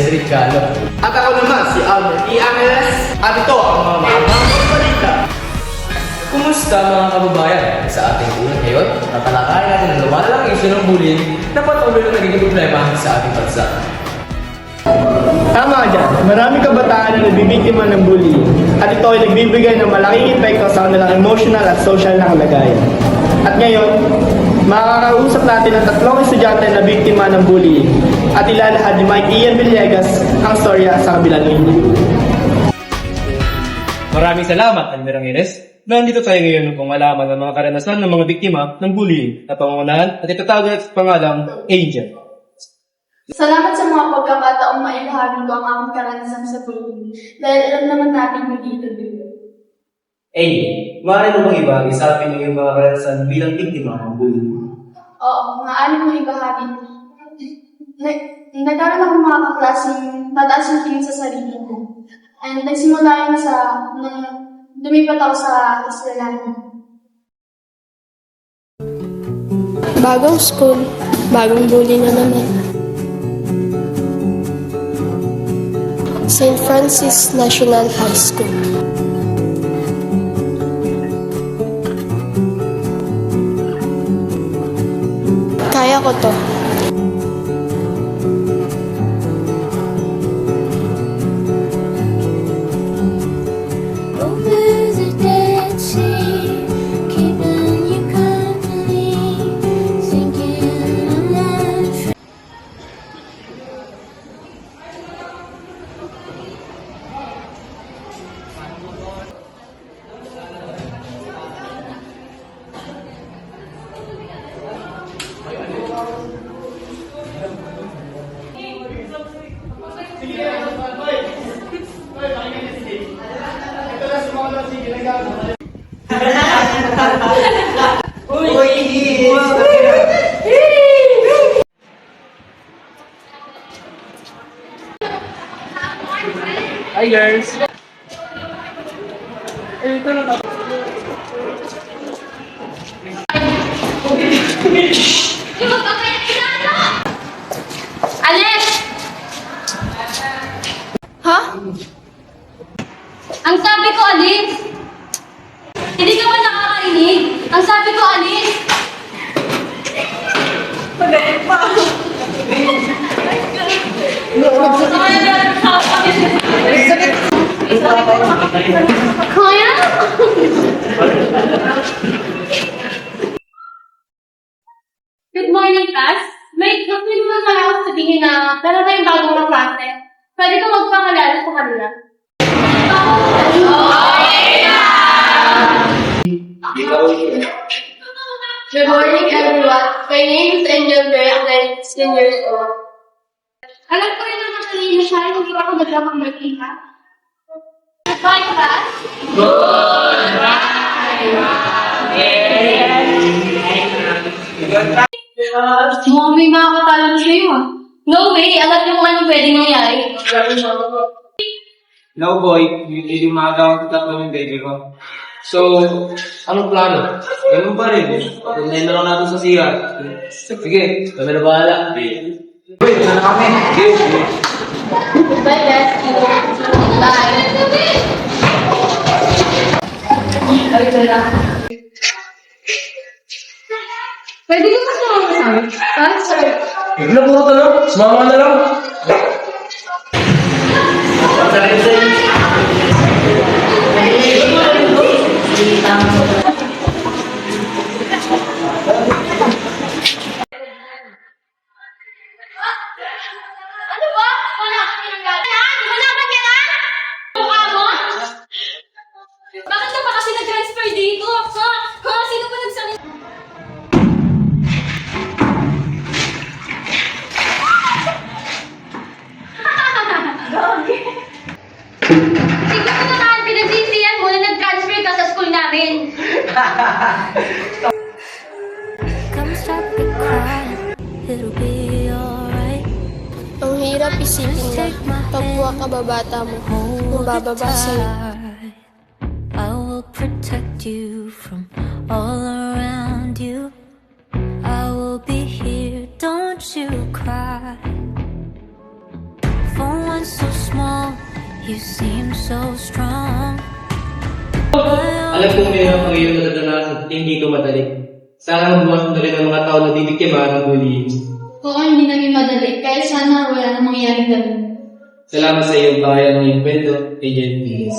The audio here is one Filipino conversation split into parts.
Cedric Calo. At ako naman si Albert E. Angeles at ito ang mga mahabang balita. Kumusta mga kababayan? Sa ating unang ngayon, tatalakayin natin ang lumalalang issue ng bullying na patuloy na nagiging problema sa ating bansa. Tama dyan, maraming kabataan na nabibiktima ng bullying at ito ay nagbibigay ng malaking epekto sa kanilang emotional at social na kalagayan. At ngayon, makakausap natin ang tatlong estudyante na biktima ng bullying at ilalahad ni Mike Ian Villegas ang storya sa kabilang linya. Maraming salamat, Almira Reyes. Nandito tayo ngayon upang malaman ang mga karanasan ng mga biktima ng bullying na pangungunahan at itatawag sa pangalang Angel. Salamat sa mga pagkakataong mailahagi ko ang aming karanasan sa bullying dahil alam naman natin hindi ito biro. Angel, maaari mo bang ibahagi sa akin yung mga karanasan bilang biktima ng bullying? Oo, maaari mo ibahagi. Nagkaroon ako mga kaklaseng mataas yung tingin sa sarili ko. And nagsimula yun nung lumipat ako sa eskwelahan. Bagong school, bagong bully na naman. St. Francis National High School. Kaya ko to. Hi girls! Alis! Ha? Ang sabi ko, alis! Hindi ka ba nakakarinig? Ang sabi ko, alis! Kaya? Good morning, class. May gusto naman pala ako sabihin na meron tayong bagong na klase. Pwede ka magpangalala sa kanila. Good morning, everyone. My name is Angel Rey and I'm 16 years old. Alam ko rin naman kanina siya, hindi ako nagkakamali, ha? Bye, class. Mukhang may makakatalo na sa'yo, ah. No way, alam niyo kung anong pwedeng mangyari. No boy, hindi maaga ako tatlo ng baby ko. So, anong plano? Ganun pa rin. Tunayin na lang natin sa CR. Sige, kami na bahala. Wait, sana kami. Sige. Goodbye, bestie. Bye. Pwede ka mas naman kasama? Para sa'yo. Huwag na puro tanong. Sumama na lang. Ano ba? Wala ka pinanggalan? Wala ba kailan? Mukha mo? Bakit ka ba kasi nag-transfer dito? Ha? Ha? Sino ba nagsalita? Siguro naman, pinagsisiyan mo na nag-transfer ka sa school namin. Come stop the crying, it'll be alright. Ang hirap isipin na kapwa kababata mo, mabababa sa'yo. I will protect you from all around you. I will be here, don't you cry. For one so small, you seem so strong. Alam ko mayroon ang iyong nadadanasan at hindi ito madali. Sana mabuwasan na rin ang mga tao na bibiktima ng bullying. Oo, hindi namin madali. Kaya sana wala nang mangyayari ganun. Salamat sa iyong bayan ng iyong kwento, Agent Pilis.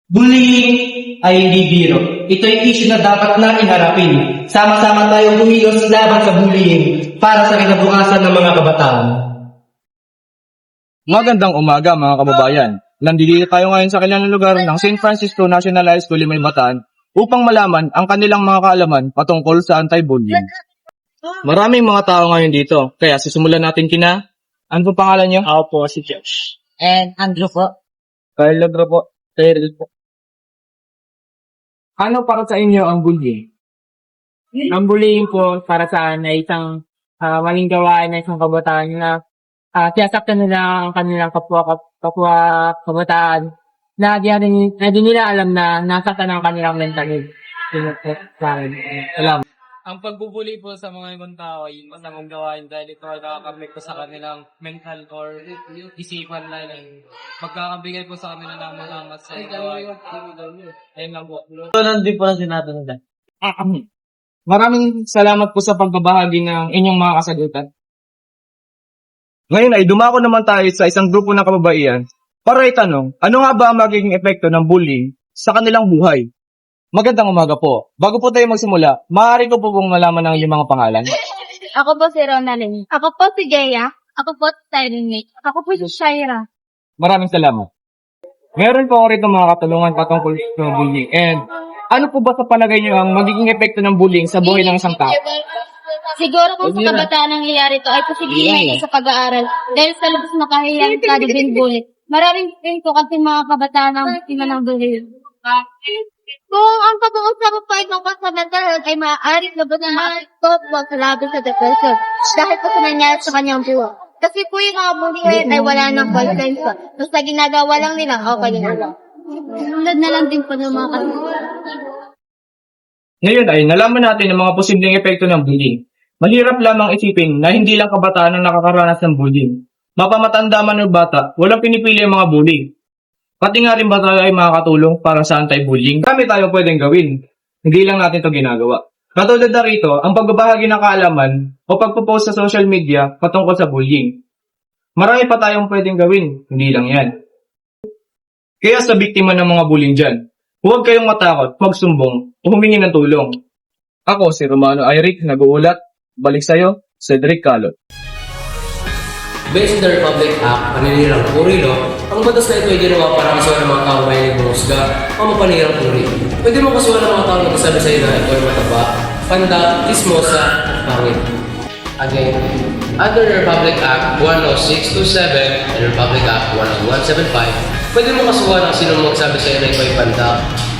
Bullying ay hindi biro. Ito ay issue na dapat natin harapin. Sama-sama tayong kumilos laban sa bullying para sa kinabukasan ng mga kabataan. Magandang umaga mga kababayan. Nandito tayo ngayon sa kilalang lugar ng St. Francisco National High School Limay Bataan upang malaman ang kanilang mga kaalaman patungkol sa anti-bullying. Maraming mga tao ngayon dito, kaya sisimulan natin kina. Ano po pangalan niyo? Ako po si Josh. And Andrew po. Kyle Lagro po. Terrell po. Ano para sa inyo ang bullying? Ang bullying po para sa akin ay isang maling gawain na isang kabataan na siyasaktan nila ang kanilang kapwa kabataan na di nila alam na nasaktan ang kanilang mental health. Alam. Ang pagbubuli po sa mga ibang tao ay masamang gawain dahil ito ay nakakarmit po sa kanilang mental or isipan na lang. Magkakabigay po sa kanila ng mga sa gawain. Ayun lang po. Nandun po na sinatanong. Maraming salamat po sa pagbabahagi ng inyong mga kasagutan. Ngayon ay dumako naman tayo sa isang grupo ng kababaihan para itanong, ano nga ba ang magiging epekto ng bullying sa kanilang buhay? Magandang umaga po. Bago po tayo magsimula, maaari ko po pong malaman ng inyong mga pangalan. Ako po si Ronaldin. Ako po si Gea. Ako po si Tyrenate. Ako po si Shaira. Maraming salamat. Meron po ako rito mga katulungan patungkol sa bullying. And ano po ba sa palagay niyo ang magiging epekto ng bullying sa buhay ng isang tao? Siguro kung sa kabataan nangyayari ito ay posibleng sa pag-aaral. Dahil sa lubos na kahiyang study din bully. Maraming din po kasi mga kabataan ang biktima ng bullying. Kung ang pag-uusap po ay tungkol sa mental health ay maaaring labas na maakot po sa laban sa depression dahil po sa nangyari sa kanyang buwan. Kasi po yung mga bullying ay wala ng consent po. Basta ginagawa lang nila, okay lang. Tulad na lang din po ng mga Ngayon ay nalaman natin ang mga posibleng epekto ng bullying. Mahirap lamang isipin na hindi lang kabataan ang nakakaranas ng bullying. Mapamatanda man o bata, walang pinipili ang mga bully. Pati nga rin ba tayo ay makakatulong para sa anti-bullying? Marami tayong pwedeng gawin. Hindi lang natin ito ginagawa. Katulad na rito, ang pagbabahagi ng kaalaman o pagpo-post sa social media patungkol sa bullying. Marami pa tayong pwedeng gawin. Hindi lang yan. Kaya sa biktima ng mga bullying dyan, huwag kayong matakot, magsumbong o humingi ng tulong. Ako si Romano Ayric, nag-uulat. Balik sa'yo, Cedric Calot. Based on the Republic Act, paninirang puri law, ang batas na ito ay ginawa para kasuhan ng mga kaumay ng bumusga o mapanirang puri. Pwede mo kasuhan ng mga tao na magsasabi sa iyo na ito ay mataba, panda, chismosa, at pangit. Again, under the Republic Act 10627 and Republic Act 10175, pwede mo kasuhan ng sino magsabi sa iyo na ito ay panda,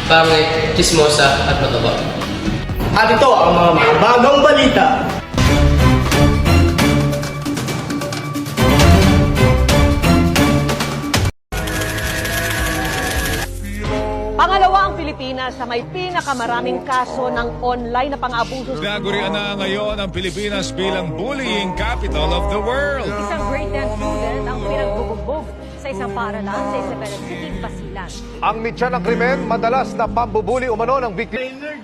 pangit, chismosa, at mataba. At ito ang mga bagong balita. Pangalawa ang Pilipinas sa may pinakamaraming kaso ng online na pang-abuso. Nagurian na ngayon ang Pilipinas bilang bullying capital of the world. Isang grade 10 student ang pinagbubugbog sa isang paaralan sa Isabela City, Basilan. Ang mitya ng krimen, madalas na pambubuli umano ng biktima.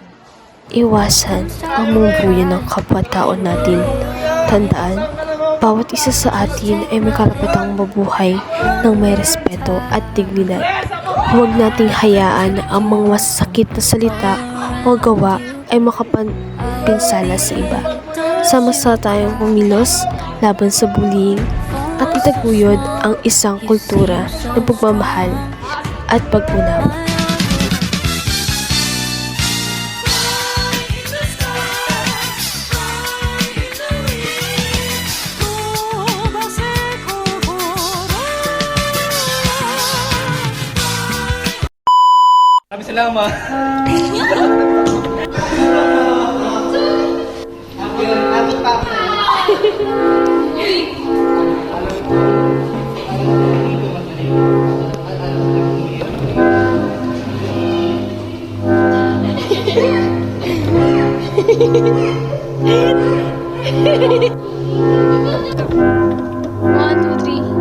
Iwasan ang mumbuyan ng kapwa-tao natin. Tandaan, bawat isa sa atin ay may karapatang mabuhay ng may respeto at dignidad. Huwag nating hayaan ang mga masasakit na salita o gawa ay makapinsala sa iba. Sama-sama tayong kumilos laban sa bullying at itaguyod ang isang kultura ng pagmamahal at pag-unawa. Maraming salamat. One, two, three.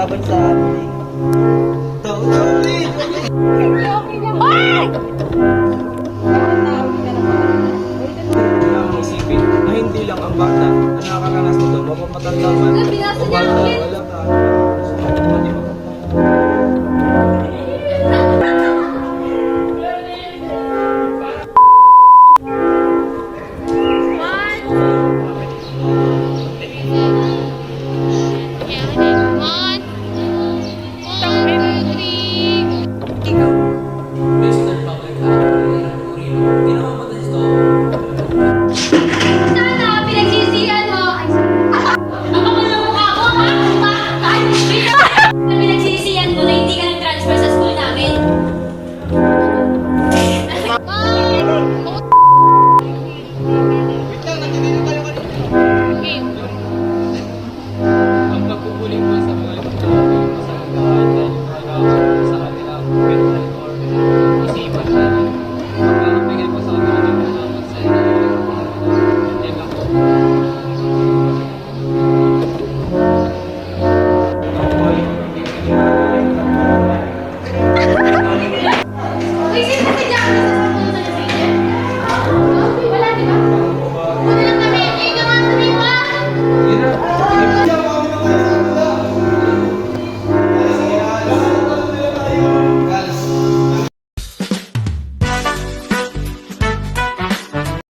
laban sa bullying. Kailangang isipin na hindi lang ang bata na nakakaranas nito, mapamatanda man. Bata, wala ka.